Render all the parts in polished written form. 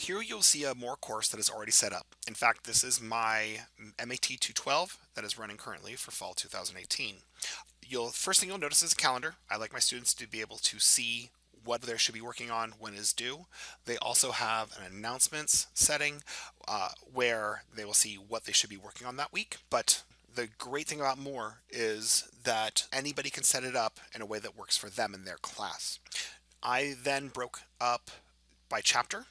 Here you'll see a MOER course that is already set up. In fact, this is my MAT 212 that is running currently for fall 2018. First thing you'll notice is a calendar. I like my students to be able to see what they should be working on when it is due. They also have an announcements setting where they will see what they should be working on that week. But the great thing about MOER is that anybody can set it up in a way that works for them in their class. I then broke up by chapter.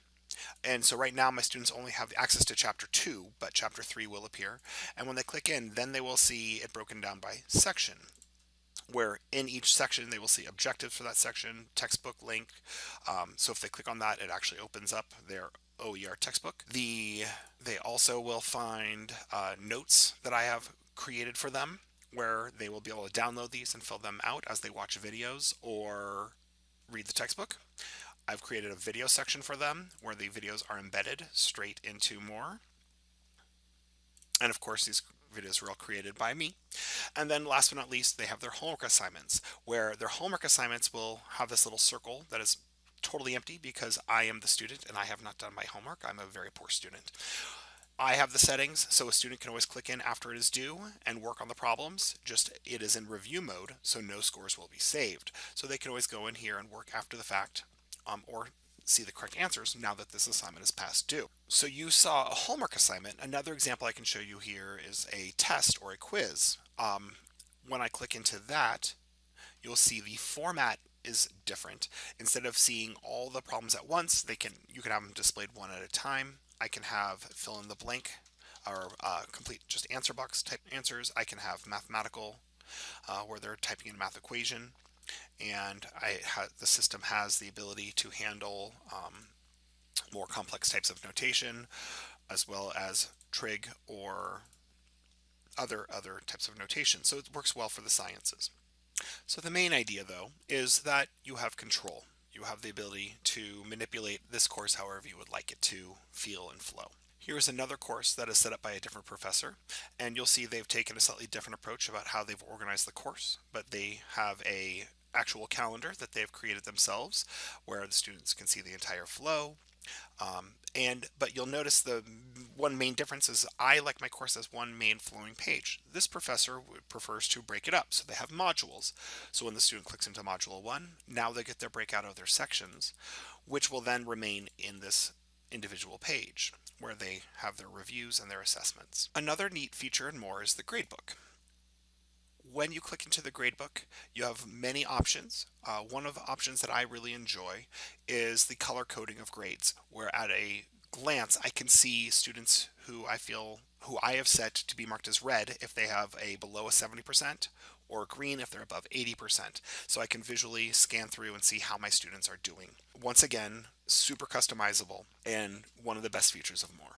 And so right now my students only have access to chapter 2, but chapter 3 will appear. And when they click in, then they will see it broken down by section, where in each section they will see objectives for that section, textbook link. So if they click on that, it actually opens up their OER textbook. They also will find notes that I have created for them, where they will be able to download these and fill them out as they watch videos or read the textbook. I've created a video section for them where the videos are embedded straight into MOER. And of course, these videos were all created by me. And then last but not least, they have their homework assignments, where their homework assignments will have this little circle that is totally empty because I am the student and I have not done my homework. I'm a very poor student. I have the settings so a student can always click in after it is due and work on the problems. Just it is in review mode, so no scores will be saved. So they can always go in here and work after the fact or see the correct answers now that this assignment is past due. So you saw a homework assignment. Another example I can show you here is a test or a quiz. When I click into that, you'll see the format is different. Instead of seeing all the problems at once, you can have them displayed one at a time. I can have fill in the blank or complete just answer box type answers. I can have mathematical where they're typing in a math equation. And the system has the ability to handle more complex types of notation, as well as trig or other types of notation. So it works well for the sciences. So the main idea, though, is that you have control. You have the ability to manipulate this course however you would like it to feel and flow. Here's another course that is set up by a different professor, and you'll see they've taken a slightly different approach about how they've organized the course, but they have a actual calendar that they've created themselves where the students can see the entire flow. But you'll notice the one main difference is I like my course as one main flowing page. This professor prefers to break it up, so they have modules. So when the student clicks into module 1, now they get their breakout of their sections, which will then remain in this individual page where they have their reviews and their assessments. Another neat feature in MOER is the gradebook. When you click into the gradebook, you have many options. One of the options that I really enjoy is the color coding of grades, where at a glance I can see students who I have set to be marked as red if they have a below a 70% or green if they're above 80%. So I can visually scan through and see how my students are doing. Once again, super customizable and one of the best features of MOER.